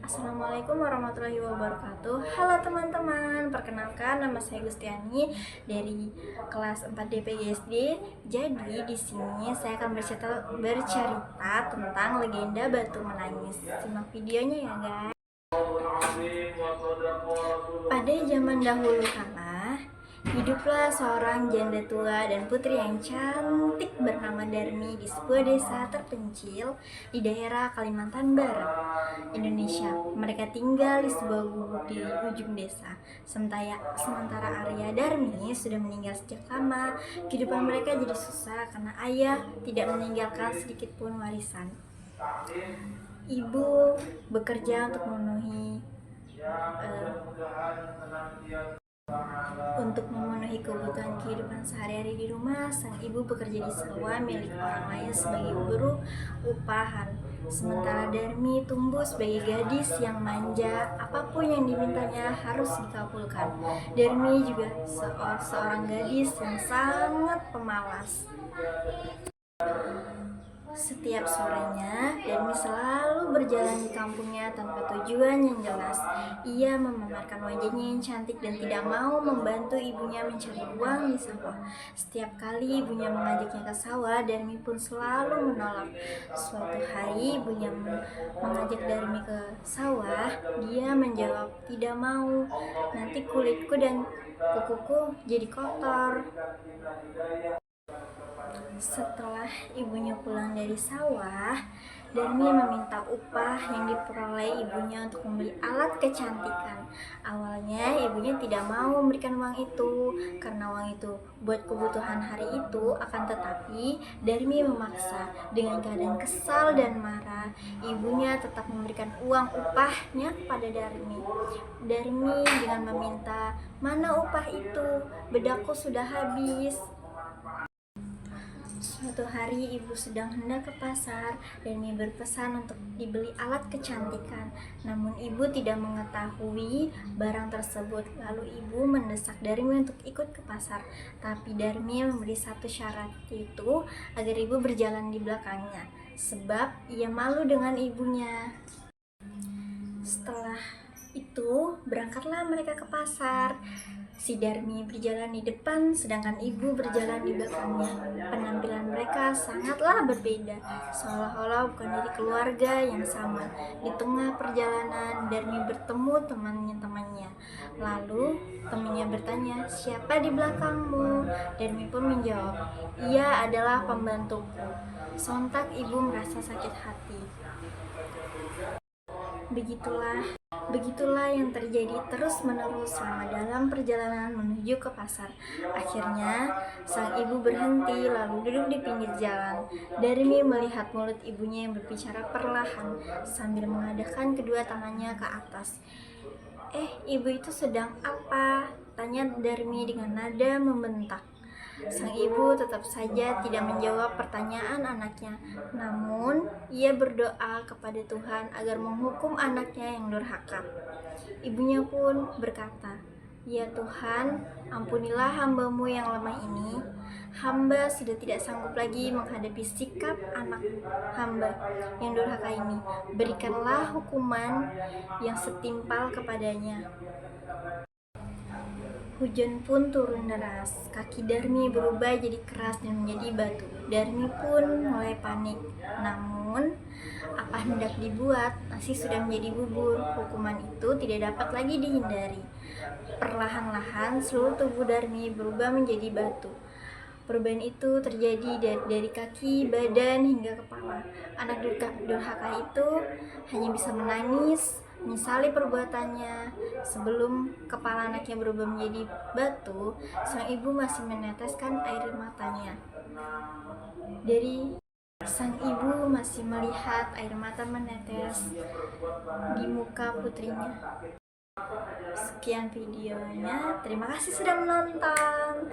Assalamualaikum warahmatullahi wabarakatuh. Halo teman-teman, perkenalkan nama saya Gustiani dari kelas 4 DPGSD. Jadi di sini saya akan bercerita tentang legenda Batu Menangis. Simak videonya ya guys. Pada zaman dahulu kala, hiduplah seorang janda tua dan putri yang cantik bernama Darmi di sebuah desa terpencil di daerah Kalimantan Barat, Indonesia. Mereka tinggal di sebuah gubuk di ujung desa. Sementara Arya Darmi sudah meninggal sejak lama. Kehidupan mereka jadi susah karena ayah tidak meninggalkan sedikit pun warisan. Ibu bekerja untuk memenuhi kebutuhan kehidupan sehari-hari di rumah. Sang ibu bekerja di sawah milik orang lain sebagai buruh upahan. Sementara Darmi tumbuh sebagai gadis yang manja, apapun yang dimintanya harus dikabulkan. Darmi juga seorang gadis yang sangat pemalas. Setiap sorenya, Darmi selalu berjalan di kampungnya tanpa tujuan yang jelas. Ia memamerkan wajahnya yang cantik dan tidak mau membantu ibunya mencari uang di sawah. Setiap kali ibunya mengajaknya ke sawah, Darmi pun selalu menolak. Suatu hari ibunya mengajak Darmi ke sawah. Dia menjawab, "Tidak mau, nanti kulitku dan kukuku jadi kotor." Setelah ibunya pulang dari sawah, Darmi meminta upah yang diperoleh ibunya untuk membeli alat kecantikan. Awalnya ibunya tidak mau memberikan uang itu karena uang itu buat kebutuhan hari itu, akan tetapi Darmi memaksa. Dengan keadaan kesal dan marah, ibunya tetap memberikan uang upahnya kepada Darmi. Darmi dengan meminta, "Mana upah itu? Bedakku sudah habis." Suatu hari ibu sedang hendak ke pasar dan ia berpesan untuk dibeli alat kecantikan. Namun ibu tidak mengetahui barang tersebut. Lalu ibu mendesak Darmi untuk ikut ke pasar. Tapi Darmi memberi satu syarat, yaitu agar ibu berjalan di belakangnya, sebab ia malu dengan ibunya. Setelah itu berangkatlah mereka ke pasar. Si Darmi berjalan di depan, sedangkan ibu berjalan di belakangnya. Penampilan mereka sangatlah berbeda, seolah-olah bukan dari keluarga yang sama. Di tengah perjalanan, Darmi bertemu temannya. Lalu temannya bertanya, "Siapa di belakangmu?" Darmi pun menjawab, "Ia adalah pembantuku." Sontak ibu merasa sakit hati. Begitulah yang terjadi terus-menerus selama dalam perjalanan menuju ke pasar. Akhirnya, sang ibu berhenti lalu duduk di pinggir jalan. Darmi melihat mulut ibunya yang berbicara perlahan sambil mengadahkan kedua tangannya ke atas. Ibu itu sedang apa?" tanya Darmi dengan nada membentak. Sang ibu tetap saja tidak menjawab pertanyaan anaknya. Namun, ia berdoa kepada Tuhan agar menghukum anaknya yang durhaka. Ibunya pun berkata, "Ya Tuhan, ampunilah hamba-Mu yang lemah ini. Hamba sudah tidak sanggup lagi menghadapi sikap anak hamba yang durhaka ini. Berikanlah hukuman yang setimpal kepadanya." Hujan pun turun deras. Kaki Darmi berubah jadi keras dan menjadi batu. Darmi pun mulai panik. Namun, apa hendak dibuat, nasi sudah menjadi bubur. Hukuman itu tidak dapat lagi dihindari. Perlahan-lahan seluruh tubuh Darmi berubah menjadi batu. Perubahan itu terjadi dari kaki, badan, hingga kepala. Anak durhaka itu hanya bisa menangis, menyesali perbuatannya. Sebelum kepala anaknya berubah menjadi batu, sang ibu masih meneteskan air matanya. Sang ibu masih melihat air mata menetes di muka putrinya. Sekian videonya, terima kasih sudah menonton.